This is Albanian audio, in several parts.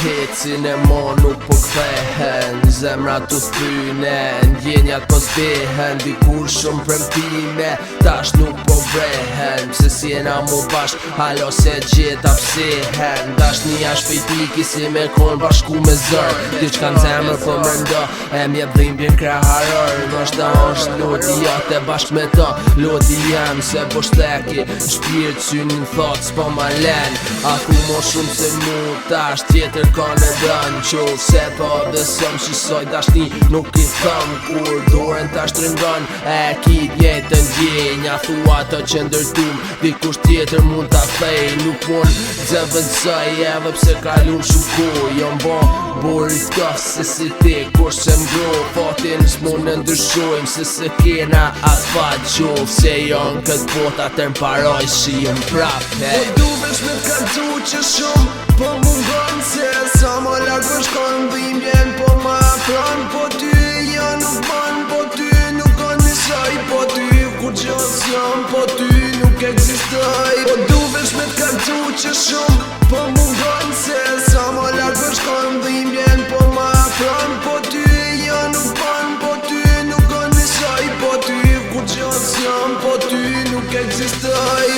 hecin e mo nuk po kthehen, zemra tu thynen, ndjenjat po zbehen, dikur shumë premtime tash nuk po vrehen. Pse si jena mu bashk, halo se gjeta psehen, dashnia shpejtiki si me kon bashku me zër, diçka n'zemër po mendo e mjep dhimbjen kraharër. Ndoshta është loti jote bashk me to, loti jem se po shteki shpirt synin thot s'po ma len. Aku mo shumë se mu tash tjetër ka në dën, qull se po besëm shisoj dashni nuk i thëm kur dorën tash trëngon e kit jetën djenja. Thua të që ndërtum dikush tjetër mund ta thej, nuk mund zëvëndsoj edhe pse kalun shumë ku jo mbo burit kos se si ti kur se mgru fatin s'mun në ndryshojmë se se kena atë fat qull se jo në këtë bota tërë m'paroj shi jem prap. Po du vesh me t'kalcu që shumë po mungon se sa më larg për shkon dhimbjen po ma afron, po ty jo nuk ban, po ty nuk ka njësoj, po ty kur gjës jam, po ty nuk eksistoj. Po du vesh me t'kalcu që shumë po mungon se sa më larg për shkon dhimbjen po ma afron, po ty jo nuk ban, po ty nuk ka njësoj, po ty kur gjës jam, po ty nuk eksistoj.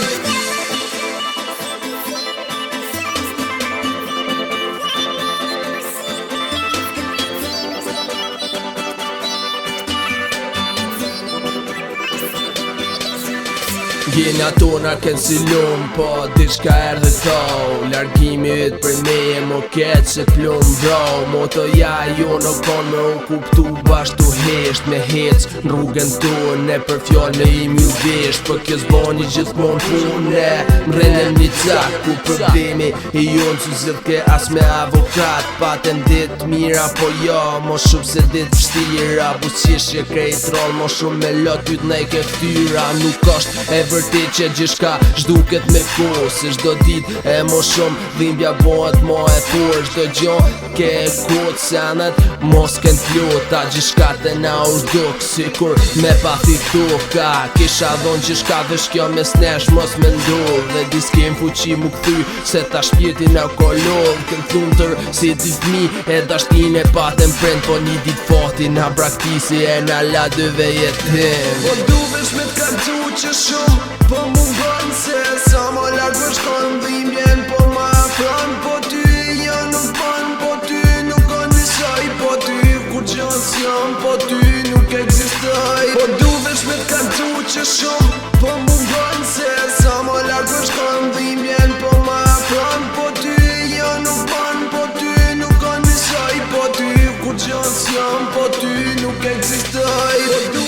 Gjena tona kënë si lumë, po diçka erdhe thau, largimit për me e mo ketë se plum bro. Motoja jo në kon me u kuptu bashk tu hesht me hec në rrugën tonë, për fjall me imi u vesht, për kjo zboni gjithmon pune mrenem një cak ku problemi e jonë su zidh ke as me avokat. Paten dit mira po jo, mo shumë se dit vështira, busqeshje krejt roll, mo shumë me lot yt nej ke ftyra. Nuk është e vërtet që gjithka zhduket me ko, se çdo dit e mo shumë dhimbja bohet mo e por, çdo gjo ke kod senet mos ken t'lota, gjithka të na ushduk si kur me pathi toka. Kisha dhon gjithka dhe shkjo mes nesh mos me ndodh, dhe diskem fuqi mu këthy se ta shpirti na kolodh. Kën thuntër si di fmi e dashtin e paten prend, po një dit fati na braktisi e na la dëve jetim. Po du vesh me t'kalcu që shumë po mungon se sa më larg për shkon dhimbjen po ma afron, po ty jo nuk ban, po ty nuk ka njësoj, po ty kur gjës jam, po ty nuk eksistoj. Po du vesh me t'kalcu që shumë po mungon se sa më larg për shkon dhimbjen po ma afron, po ty jo nuk ban, po ty nuk ka njësoj, po ty kur gjës jam, po ty nuk eksistoj.